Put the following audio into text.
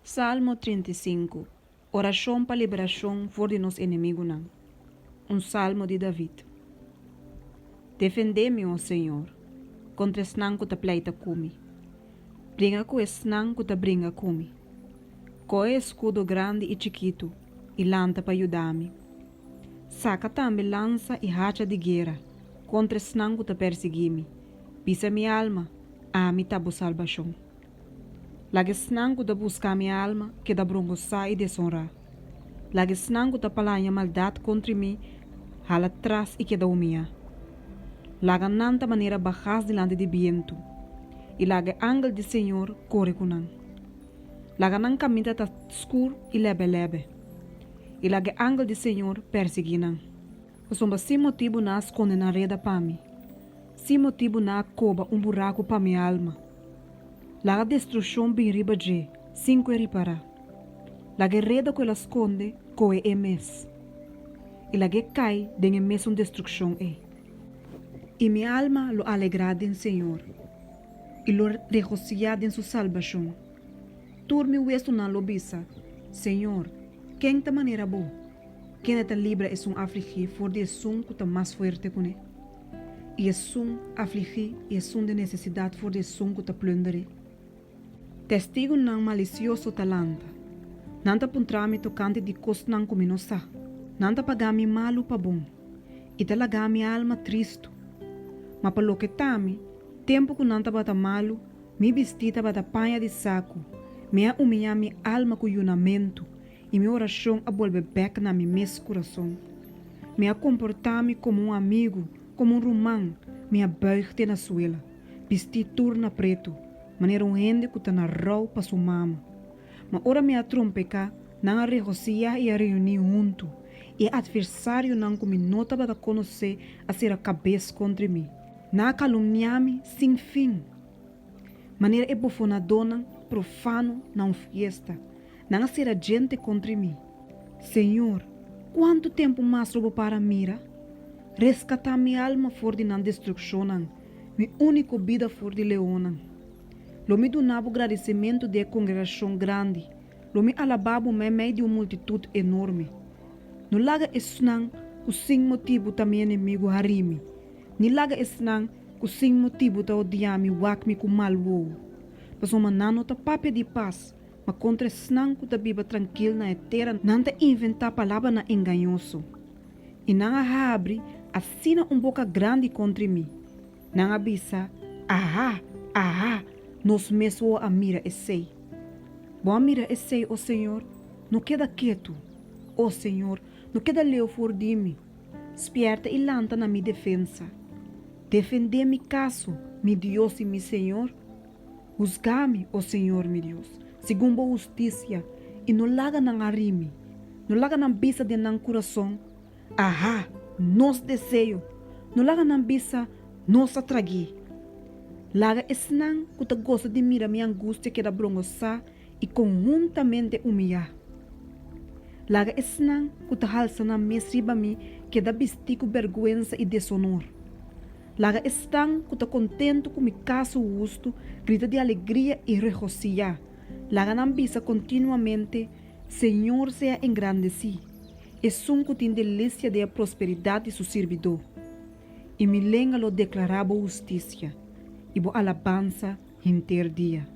Salmo 35. Oração para liberação for de nos inimigos. Um salmo de David. Defende-me, ó Senhor, contra esnang que te pleita comigo. Bringa com esnang que te bringa comigo. Coe escudo grande e chiquito e lanta para ajudar-me. Saca também lança e hacha de guerra contra esnang que te persegui-me. Pisa minha alma, a mi tabu salvação. Lagesnang ko da buscar minha alma, que da brongosa e desonrar. Lagesnang ko da palanha maldade contra mim, hala atrás e que da humilha. Laga nanta maneira bajas delante de viento. E laga ángel de Senhor corre conan. Laga nan caminha ta escuro e lebe. E laga ángel de Senhor perseguinan. Osomba sem motivo na esconde na reda para mim. Sem motivo na coba buraco para minha alma. Laga destruição bem riba de, sem que reparar. Laga reda que ela esconde, coe mes. E laga cai, dengue mes destruição é. E minha alma lo alegrada em Senhor. E lo regociada em sua salvação. Turme o esto na lobisa. Senhor, quem ta maneira boa? Quem te libra é um afligir for de som que ta mais forte com ele. E é som afligir e é som de necessidade for de som que ta plundere. Testigo não malicioso talanta. Nanta puntrami tocante de costo não cominosa. Nanta pagami malu pa bom. E talagami alma tristo. Ma palo que tami, tempo que nanta bata malu, mi vestita bata panha de saco. Mea humilha mi alma com junamento. E minha oração a volve beca na mi mes coração. Mea comportar-me como um amigo, como um romão. Mea buigte na suela. Vesti turna preto. Maneira rende que está na rau para sua mama. Mas ora me atrompeca, não a regocia e a reunir junto. E adversário não como nota para conhecer a ser a cabeça contra mim. Não caluniar-me sem fim. Maneira é bufonadona, profano, não fiesta. Não a ser a gente contra mim. Senhor, quanto tempo mais roubo para mira? Rescatar minha alma fora de não destruição, minha única vida fora de leona. Lo me donava agradecimento de congregação grande. Lo me alabava meio de uma multitude enorme. No laga esnang, o sem motivo também inimigo harimi. Ni laga esnang, o sem motivo ta odiami wakmi com mal wou. Mas uma nano ta papia de paz, mas contra esnang ku ta biba tranquilo na etera, nanta inventar palavra na enganhoso. E não a abre, assina boca grande contra mim. Não abisa, aha, nos mesmo a mira essei. Boa mira essei, ó Senhor, não queda quieto. Ó Senhor, não queda leu for de mim. Espierta e lanta na minha defesa. Defende-me caso, meu Deus e meu Senhor. Juzga-me, ó Senhor, meu Deus, segundo a justiça, e não laga na arime, não laga na bisa de nan coração. Aha, nos desejo, não laga na bisa, nos atragui. Laga esnang que te gosta de mirar minha angústia que da brongosa e conjuntamente humilhar. Laga esnang que te halsa na mesriba mi que da bistico vergüenza e deshonor. Laga estang que te contento com mi caso justo, grita de alegria e regocija. Laga na bisa continuamente, Senhor seja engrandecido. Es um que tem delícia de a prosperidade de seu servidor. E mi lenga lo declarava justiça. E boa alabança inteiro dia.